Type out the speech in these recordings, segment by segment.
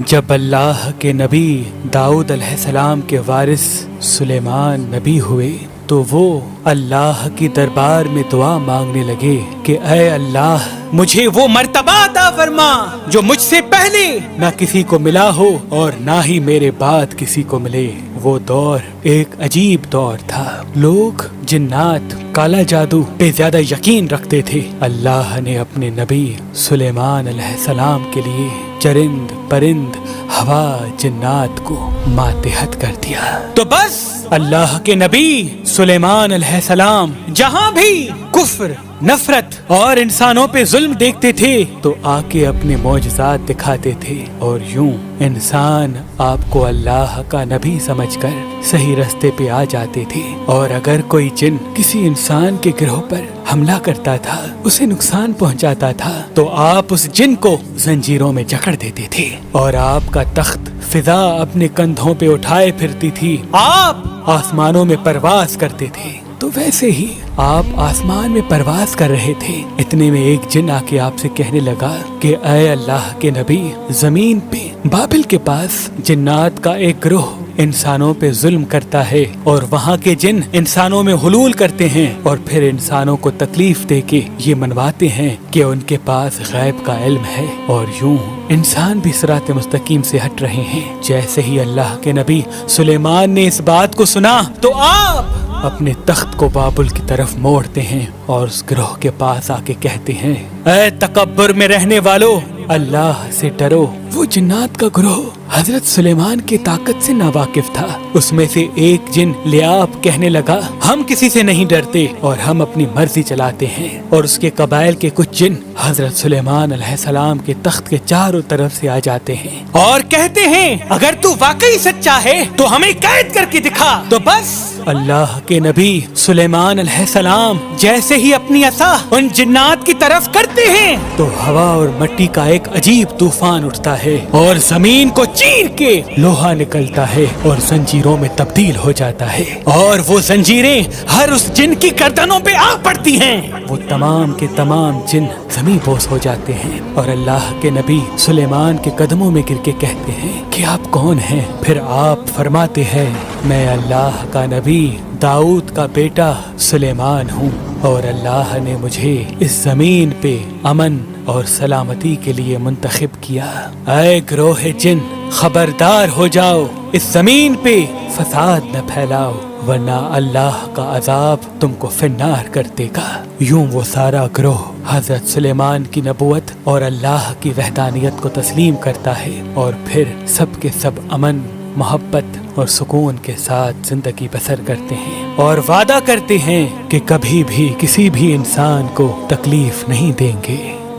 جب اللہ کے نبی داؤد علیہ السلام کے وارث سلیمان نبی ہوئے تو وہ اللہ کی دربار میں دعا مانگنے لگے کہ اے اللہ مجھے وہ مرتبہ عطا فرما جو مجھ سے پہلے نہ کسی کو ملا ہو اور نہ ہی میرے بعد کسی کو ملے۔ وہ دور ایک عجیب دور تھا، لوگ جنات کالا جادو پہ زیادہ یقین رکھتے تھے۔ اللہ نے اپنے نبی سلیمان علیہ السلام کے لیے چرند پرند ہوا جنات کو ماتحت کر دیا۔ تو بس اللہ کے نبی سلیمان علیہ السلام جہاں بھی کفر نفرت اور انسانوں پہ ظلم دیکھتے تھے تو آ کے اپنے معجزات دکھاتے تھے، اور یوں انسان آپ کو اللہ کا نبی سمجھ کر صحیح راستے پہ آ جاتے تھے۔ اور اگر کوئی جن کسی انسان کے گروہ پر حملہ کرتا تھا، اسے نقصان پہنچاتا تھا، تو آپ اس جن کو زنجیروں میں جکڑ دیتے تھے اور آپ کا تخت فضا اپنے کندھوں پہ اٹھائے پھرتی تھی، آپ آسمانوں میں پرواز کرتے تھے۔ تو ویسے ہی آپ آسمان میں پرواز کر رہے تھے، اتنے میں ایک جن آ کے آپ سے کہنے لگا کہ اے اللہ کے نبی، زمین پہ بابل کے پاس جنات کا ایک گروہ انسانوں پہ ظلم کرتا ہے، اور وہاں کے جن انسانوں میں حلول کرتے ہیں اور پھر انسانوں کو تکلیف دے کے یہ منواتے ہیں کہ ان کے پاس غیب کا علم ہے، اور یوں انسان بھی صراط مستقیم سے ہٹ رہے ہیں۔ جیسے ہی اللہ کے نبی سلیمان نے اس بات کو سنا تو آپ اپنے تخت کو بابل کی طرف موڑتے ہیں اور اس گروہ کے پاس آ کے کہتے ہیں، اے تکبر میں رہنے والو، اللہ سے ڈرو۔ وہ جنات کا گروہ حضرت سلیمان کی طاقت سے ناواقف تھا۔ اس میں سے ایک جن لیاب کہنے لگا، ہم کسی سے نہیں ڈرتے اور ہم اپنی مرضی چلاتے ہیں۔ اور اس کے قبائل کے کچھ جن حضرت سلیمان علیہ السلام کے تخت کے چاروں طرف سے آ جاتے ہیں اور کہتے ہیں، اگر تو واقعی سچا ہے تو ہمیں قید کر کے دکھا۔ تو بس اللہ کے نبی سلیمان علیہ السلام جیسے ہی اپنی عصا ان جنات کی طرف کرتے ہیں تو ہوا اور مٹی کا ایک عجیب طوفان اٹھتا ہے اور زمین کو چیر کے لوہا نکلتا ہے اور زنجیروں میں تبدیل ہو جاتا ہے، اور وہ زنجیریں ہر اس جن کی گردنوں پہ آ پڑتی ہیں۔ وہ تمام کے تمام جن زمین بوس ہو جاتے ہیں اور اللہ کے نبی سلیمان کے قدموں میں گر کے کہتے ہیں کہ آپ کون ہیں؟ پھر آپ فرماتے ہیں، میں اللہ کا نبی داؤد کا بیٹا سلیمان ہوں، اور اللہ نے مجھے اس زمین پہ امن اور سلامتی کے لیے منتخب کیا۔ اے گروہ جن، خبردار ہو جاؤ، اس زمین پہ فساد نہ پھیلاؤ ورنہ اللہ کا عذاب تم کو فنار کر دے گا۔ یوں وہ سارا گروہ حضرت سلیمان کی نبوت اور اللہ کی وحدانیت کو تسلیم کرتا ہے، اور پھر سب کے سب امن محبت اور سکون کے ساتھ زندگی بسر کرتے ہیں اور وعدہ کرتے ہیں کہ کبھی بھی کسی بھی انسان کو تکلیف نہیں دیں گے۔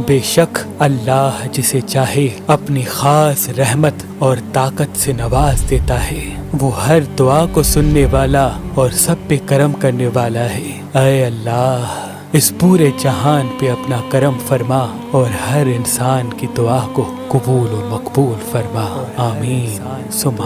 بے شک اللہ جسے چاہے اپنی خاص رحمت اور طاقت سے نواز دیتا ہے، وہ ہر دعا کو سننے والا اور سب پہ کرم کرنے والا ہے۔ اے اللہ، اس پورے جہان پہ اپنا کرم فرما اور ہر انسان کی دعا کو قبول و مقبول فرما، آمین ثم